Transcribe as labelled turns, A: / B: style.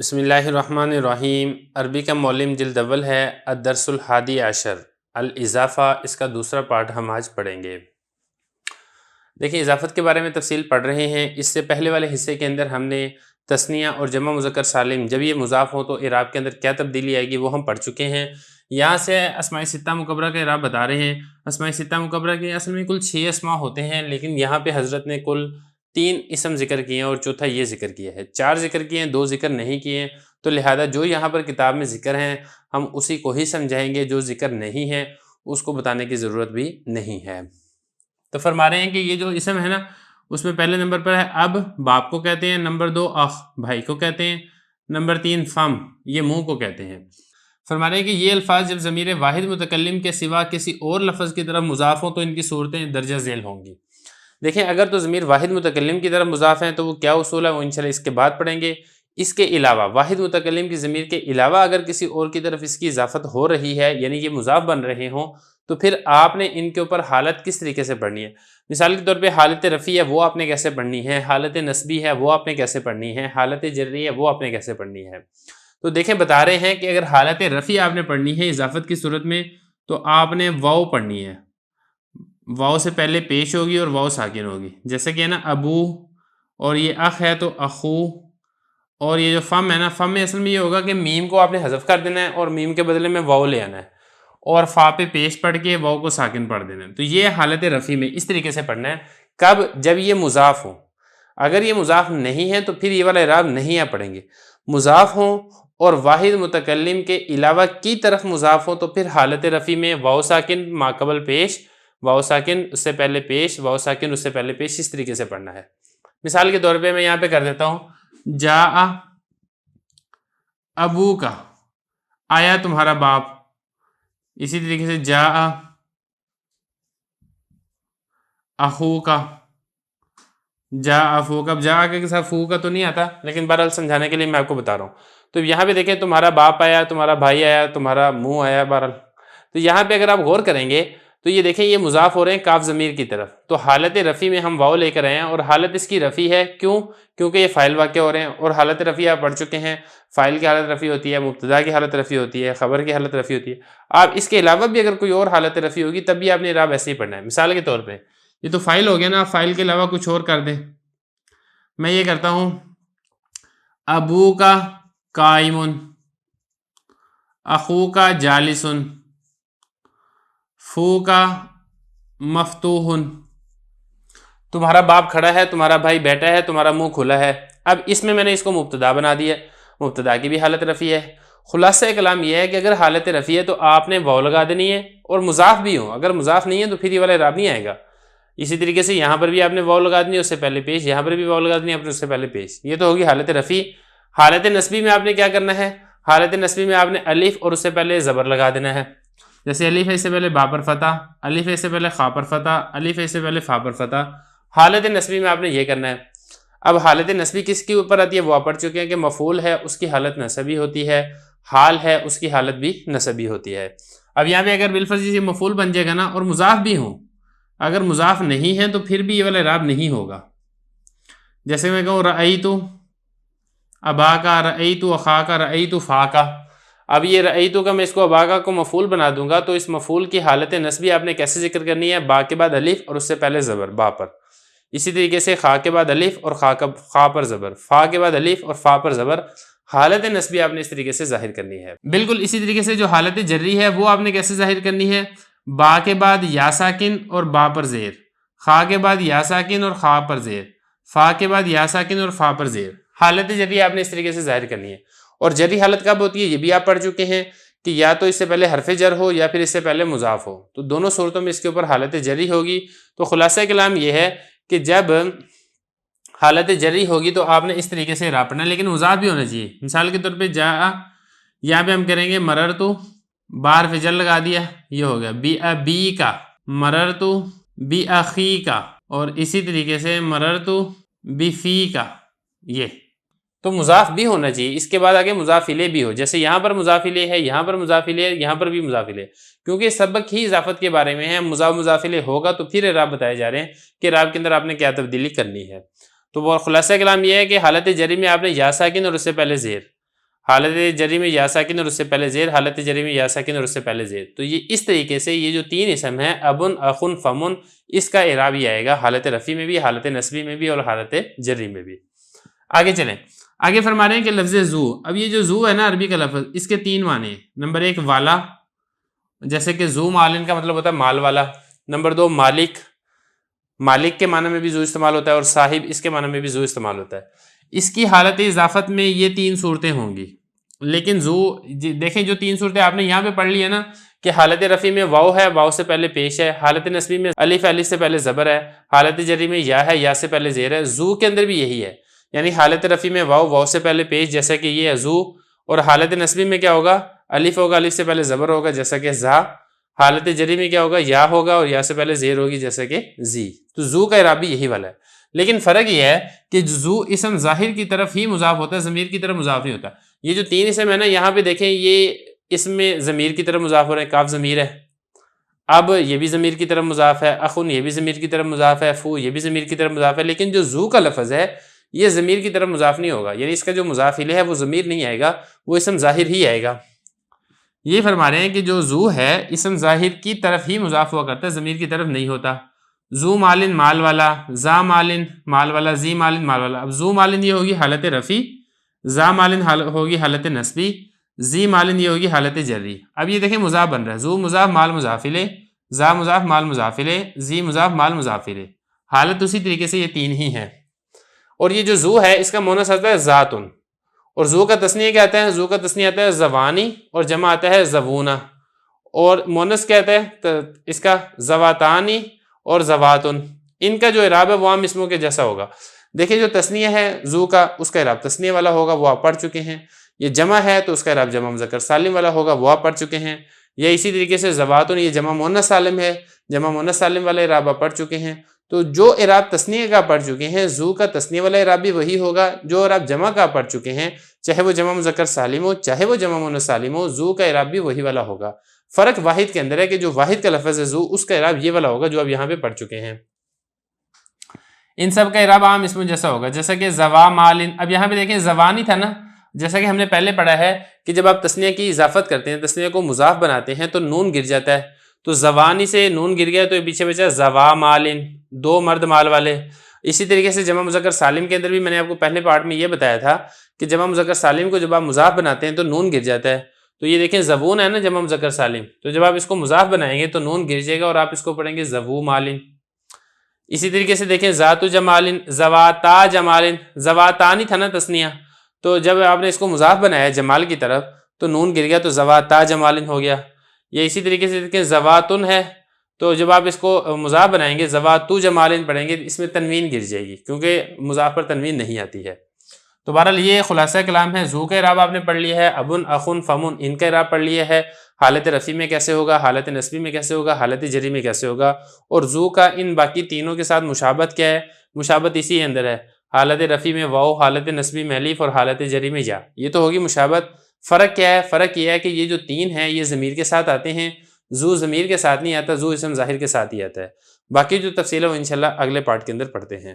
A: بسم اللہ الرحمن الرحیم۔ عربی کا معلم جلد اول ہے الدرس الحادی عشر الاضافہ، اس کا دوسرا پارٹ ہم آج پڑھیں گے۔ دیکھیں، اضافت کے بارے میں تفصیل پڑھ رہے ہیں۔ اس سے پہلے والے حصے کے اندر ہم نے تثنیہ اور جمع مذکر سالم جب یہ مضاف ہوں تو اعراب کے اندر کیا تبدیلی آئے گی وہ ہم پڑھ چکے ہیں۔ یہاں سے اسماء ستہ مکبرہ کا اعراب بتا رہے ہیں۔ اسماء ستہ مکبرہ کے اصل میں کل 6 اسماء ہوتے ہیں، لیکن یہاں پہ حضرت نے کل 3 اسم ذکر کیے ہیں اور چوتھا یہ ذکر کیا ہے۔ 4 ذکر کیے ہیں، 2 ذکر نہیں کیے ہیں، تو لہذا جو یہاں پر کتاب میں ذکر ہیں ہم اسی کو ہی سمجھائیں گے، جو ذکر نہیں ہے اس کو بتانے کی ضرورت بھی نہیں ہے۔ تو فرما رہے ہیں کہ یہ جو اسم ہے نا، اس میں پہلے نمبر پر ہے اب، باپ کو کہتے ہیں، نمبر 2 اخ، بھائی کو کہتے ہیں، نمبر 3 فم، یہ منہ کو کہتے ہیں۔ فرما رہے ہیں کہ یہ الفاظ جب ضمیر واحد متکلم کے سوا کسی اور لفظ کی طرف مضاف ہوں تو ان کی صورتیں درجہ ذیل ہوں گی۔ دیکھیں، اگر تو ضمیر واحد متکلم کی طرف مضاف ہیں تو وہ کیا اصول ہے وہ انشاءاللہ اس کے بعد پڑھیں گے۔ اس کے علاوہ واحد متکلم کی ضمیر کے علاوہ اگر کسی اور کی طرف اس کی اضافت ہو رہی ہے، یعنی یہ مضاف بن رہے ہوں، تو پھر آپ نے ان کے اوپر حالت کس طریقے سے پڑھنی ہے۔ مثال کے طور پہ حالت رفع ہے وہ آپ نے کیسے پڑھنی ہے، حالت نصبی ہے وہ آپ نے کیسے پڑھنی ہے، حالت جری ہے وہ آپ نے کیسے پڑھنی ہے۔ تو دیکھیں، بتا رہے ہیں کہ اگر حالت رفع آپ نے پڑھنی ہے اضافت کی صورت میں تو آپ نے واو پڑھنی ہے، واو سے پہلے پیش ہوگی اور واو ساکن ہوگی، جیسے کہ ہے نا ابو، اور یہ اخ ہے تو اخو، اور یہ جو فم ہے نا، فم میں اصل میں یہ ہوگا کہ میم کو آپ نے حذف کر دینا ہے اور میم کے بدلے میں واو لے آنا ہے، اور فا پہ پیش پڑھ کے واو کو ساکن پڑھ دینا ہے۔ تو یہ حالت رفع میں اس طریقے سے پڑھنا ہے۔ کب؟ جب یہ مضاف ہو۔ اگر یہ مضاف نہیں ہے تو پھر یہ والا اعراب نہیں آپ پڑھیں گے۔ مضاف ہوں اور واحد متکلم کے علاوہ کی طرف مضاف ہو تو پھر حالت رفع میں واو ساکن ماقبل پیش، واو ساکن اس سے پہلے پیش، واو ساکن اس سے پہلے پیش، اس طریقے سے پڑھنا ہے۔ مثال کے طور پہ میں یہاں پہ کر دیتا ہوں، جا ابو کا، آیا تمہارا باپ۔ اسی طریقے سے جا اخو کا، جا افو کا، جا کے ساتھ فو کا تو نہیں آتا، لیکن بہرحال سمجھانے کے لیے میں آپ کو بتا رہا ہوں۔ تو یہاں پہ دیکھیں، تمہارا باپ آیا، تمہارا بھائی آیا، تمہارا منہ آیا، بہرحال تو یہاں پہ اگر آپ غور کریں گے تو یہ دیکھیں، یہ مضاف ہو رہے ہیں کاف ضمیر کی طرف، تو حالت رفع میں ہم واو لے کر آئے ہیں اور حالت اس کی رفع ہے۔ کیوں؟ کیونکہ یہ فاعل واقع ہو رہے ہیں، اور حالت رفع آپ پڑھ چکے ہیں، فاعل کی حالت رفع ہوتی ہے، مبتدا کی حالت رفع ہوتی ہے، خبر کی حالت رفع ہوتی ہے۔ آپ اس کے علاوہ بھی اگر کوئی اور حالت رفع ہوگی تب بھی آپ نے اعراب ایسے ہی پڑھنا ہے۔ مثال کے طور پہ یہ تو فاعل ہو گیا نا، آپ فاعل کے علاوہ کچھ اور کر دیں۔ میں یہ کرتا ہوں، ابو کا قائمن، اخو کا جالسن، فو کا مفتوحن۔ تمہارا باپ کھڑا ہے، تمہارا بھائی بیٹھا ہے، تمہارا منہ کھلا ہے۔ اب اس میں نے اس کو مبتدا بنا دیا، مبتدا کی بھی حالت رفع ہے۔ خلاصہ کلام یہ ہے کہ اگر حالت رفع ہے تو آپ نے واو لگا دینی ہے، اور مضاف بھی ہو۔ اگر مضاف نہیں ہے تو پھر یہ والا اعراب نہیں آئے گا۔ اسی طریقے سے یہاں پر بھی آپ نے واو لگا دینی ہے، اس سے پہلے پیش، یہاں پر بھی واو لگا دینی ہے اس سے پہلے پیش۔ یہ تو ہوگی حالت رفع۔ حالت نصبی میں آپ نے کیا کرنا ہے؟ حالت نصبی میں آپ نے الف اور اس سے پہلے زبر لگا دینا ہے، جیسے الف ہے اس سے پہلے با پر فتح، الف ہے اس سے پہلے خا پر فتح، الف ہے اس سے پہلے فا پر فتح۔ حالت نصبی میں آپ نے یہ کرنا ہے۔ اب حالت نصبی کس کے اوپر آتی ہے وہ آپ پڑھ چکے ہیں کہ مفعول ہے اس کی حالت نصبی ہوتی ہے، حال ہے اس کی حالت بھی نصبی ہوتی ہے۔ اب یہاں پہ اگر بالفرض یہ مفعول بن جائے گا نا اور مضاف بھی ہوں، اگر مضاف نہیں ہے تو پھر بھی یہ والا اعراب نہیں ہوگا۔ جیسے میں کہوں رأیت ابا کا، رأیت اخا کا، رأیت فا کا۔ اب یہ رأیت کا میں اس کو ابا کا کو مفعول بنا دوں گا تو اس مفعول کی حالت نصبی آپ نے کیسے ذکر کرنی ہے؟ با کے بعد الف اور اس سے پہلے زبر، با پر۔ اسی طریقے سے خا کے بعد الف اور خا پر زبر، فا کے بعد الف اور فا پر زبر۔ حالت نصبی آپ نے اس طریقے سے ظاہر کرنی ہے۔ بالکل اسی طریقے سے جو حالت جری ہے وہ آپ نے کیسے ظاہر کرنی ہے؟ با کے بعد یا ساکن اور با پر زیر، خا کے بعد یا ساکن اور خا پر زیر، فا کے بعد یا ساکن اور فا پر زیر۔ حالت جری آپ نے اس طریقے سے ظاہر کرنی ہے۔ اور جری حالت کب ہوتی ہے یہ بھی آپ پڑھ چکے ہیں کہ یا تو اس سے پہلے حرف جر ہو یا پھر اس سے پہلے مضاف ہو، تو دونوں صورتوں میں اس کے اوپر حالت جری ہوگی۔ تو خلاصہ کلام یہ ہے کہ جب حالت جری ہوگی تو آپ نے اس طریقے سے اعراب پڑھنا ہے، لیکن مضاف بھی ہونا چاہیے۔ مثال کے طور پہ جا، یہاں پہ ہم کریں گے مررتو، بار فجر لگا دیا، یہ ہو گیا بی ابی کا، مررتو بی اخی کا، اور اسی طریقے سے مررتو بی فی کا۔ یہ تو مضاف بھی ہونا چاہیے، اس کے بعد آگے مضاف الیہ بھی ہو، جیسے یہاں پر مضاف الیہ ہے، یہاں پر مضاف الیہ ہے، یہاں پر بھی مضاف الیہ، کیونکہ سبق ہی اضافت کے بارے میں ہے۔ مضاف الیہ ہوگا تو پھر اعراب بتائے جا رہے ہیں کہ اعراب کے اندر آپ نے کیا تبدیلی کرنی ہے۔ تو وہ خلاصہ کلام یہ ہے کہ حالت جری میں آپ نے یا ساکن اور اس سے پہلے زیر، حالت جری میں یا ساکن اور اس سے پہلے زیر، حالت جری میں یا ساکن اور اس سے پہلے زیر. تو یہ اس طریقے سے یہ جو 3 اسم ہیں ابن، اخن، فمن، اس کا اعراب یہ آئے گا حالت رفع میں بھی، حالت نصبی میں بھی اور حالت جری میں بھی. آگے چلیں، آگے فرما رہے ہیں کہ لفظ زو. اب یہ جو زو ہے نا عربی کا لفظ، اس کے 3 معنی ہیں. نمبر 1 والا، جیسے کہ زو مالن کا مطلب ہوتا ہے مال والا. نمبر 2 مالک، مالک کے معنی میں بھی زو استعمال ہوتا ہے، اور صاحب اس کے معنی میں بھی زو استعمال ہوتا ہے. اس کی حالت اضافت میں یہ 3 صورتیں ہوں گی. لیکن زو دیکھیں جو 3 صورتیں آپ نے یہاں پہ پڑھ لی ہے نا، کہ حالت رفع میں واو ہے، واو سے پہلے پیش ہے. حالت نصبی میں الف ہے، الف سے پہلے زبر ہے. حالت جری میں یا ہے، یا سے پہلے زیر ہے. زو کے اندر بھی یہی ہے، یعنی حالت رفع میں واو، واو سے پہلے پیش جیسا کہ یہ ہے زو، اور حالت نصبی میں کیا ہوگا، الف ہوگا، الف سے پہلے زبر ہوگا جیسا کہ زا. حالت جری میں کیا ہوگا، یا ہوگا اور یا سے پہلے زیر ہوگی جیسا کہ زی. تو زو کا اعراب بھی یہی والا ہے. لیکن فرق یہ ہے کہ زو اسم ظاہر کی طرف ہی مضاف ہوتا ہے، ضمیر کی طرف مضاف نہیں ہوتا. یہ جو 3 اسم ہے نا، یہاں پہ دیکھیں یہ اسم میں ضمیر کی طرف مضاف ہو رہے ہیں، کاف ضمیر ہے. اب یہ بھی ضمیر کی طرف مضاف ہے، اخن یہ بھی ضمیر کی طرف مضاف ہے، فو یہ بھی ضمیر کی طرف مضاف ہے. لیکن جو زو کا لفظ ہے یہ ضمیر کی طرف مضاف نہیں ہوگا، یعنی اس کا جو مضاف الیہ ہے وہ ضمیر نہیں آئے گا، وہ اسم ظاہر ہی آئے گا. یہ فرما رہے ہیں کہ جو زو ہے اسم ظاہر کی طرف ہی مضاف ہوا کرتا ہے، ضمیر کی طرف نہیں ہوتا. زو مالن مال والا، زا مالن مال والا، زی مالن مال والا. اب زو مالن یہ ہوگی حالت رفع، زا مالن ہوگی حالت نصبی، زی مالن یہ ہوگی حالت جری. اب یہ دیکھیں مضاف بن رہا ہے، زو مضاف مال مضاف الیہ، زا مضاف مال مضاف الیہ، زی مضاف مال مضاف الیہ. حالت اسی طریقے سے یہ 3 ہی ہیں. اور یہ جو زو ہے اس کا مونث آتا ہے ذاتن، اور زو کا تثنیہ کیا آتا ہے، زو کا تثنیہ آتا ہے زوانی، اور جمع آتا ہے زوونہ. اور مونث کیا آتا ہے اس کا، زواتانی اور زواتن. ان کا جو اعراب ہے وہ عام اسموں کے جیسا ہوگا. دیکھیں جو تثنیہ ہے زو کا، اس کا اعراب تثنیہ والا ہوگا، وہ آپ پڑھ چکے ہیں. یہ جمع ہے تو اس کا اعراب جمع مذکر سالم والا ہوگا، وہ آپ پڑھ چکے ہیں. یا اسی طریقے سے زواتن، یہ جمع مؤنث سالم ہے، جمع مؤنث سالم والا اعراب آپ پڑھ چکے ہیں. تو جو اعراب تثنیہ کا پڑھ چکے ہیں، زو کا تثنیہ والا اعراب بھی وہی ہوگا. جو اعراب جمع کا پڑھ چکے ہیں، چاہے وہ جمع مذکر سالم ہو چاہے وہ جمع مؤنث سالم ہو، زو کا اعراب بھی وہی والا ہوگا. فرق واحد کے اندر ہے کہ جو واحد کا لفظ ہے زو، اس کا اعراب یہ والا ہوگا جو اب یہاں پہ پڑھ چکے ہیں. ان سب کا اعراب عام اسم جیسا ہوگا، جیسا کہ زوا مالن. اب یہاں پہ دیکھیں زوانی تھا نا، جیسا کہ ہم نے پہلے پڑھا ہے کہ جب آپ تثنیہ کی اضافت کرتے ہیں، تثنیہ کو مضاف بناتے ہیں تو نون گر جاتا ہے. تو زوانی سے نون گر گیا تو یہ پیچھے بچا زوا مالن، 2 مرد مال والے. اسی طریقے سے جمع مذکر سالم کے اندر بھی میں نے آپ کو پہلے پارٹ میں یہ بتایا تھا کہ جمع مذکر سالم کو جب آپ مضاف بناتے ہیں تو نون گر جاتا ہے. تو یہ دیکھیں زبون ہے نا جمع مذکر سالم، تو جب آپ اس کو مضاف بنائیں گے تو نون گر جائے گا اور آپ اس کو پڑھیں گے زوو مالن. اسی طریقے سے دیکھیں ذات جمالن، زواتا جمالن، زواتانی تھا نا تثنیہ، تو جب آپ نے اس کو مضاف بنایا جمال کی طرف تو نون گر گیا تو زواتا جمالن ہو گیا. یا اسی طریقے سے دیکھیں زواتن ہے، تو جب آپ اس کو مضاف بنائیں گے زواتو جمالن پڑھیں گے، اس میں تنوین گر جائے گی کیونکہ مضاف پر تنوین نہیں آتی ہے. تو بہرحال یہ خلاصہ کلام ہے. زو کا اعراب آپ نے پڑھ لیا ہے، ابن، اخن، فمن ان کا اعراب پڑھ لیا ہے. حالت رفع میں کیسے ہوگا، حالت نصبی میں کیسے ہوگا، حالت جری میں کیسے ہوگا. اور زو کا ان باقی تینوں کے ساتھ مشابہت کیا ہے، مشابہت اسی اندر ہے. حالت رفع میں واو، حالت نصبی میں الف اور حالت جری میں یا، یہ تو ہوگی مشابہت. فرق کیا ہے، فرق یہ ہے کہ یہ جو 3 ہیں یہ ضمیر کے ساتھ آتے ہیں، زو ضمیر کے ساتھ نہیں آتا، زو اسم ظاہر کے ساتھ ہی آتا ہے. باقی جو تفصیل ہے وہ انشاءاللہ اگلے پارٹ کے اندر پڑھتے ہیں.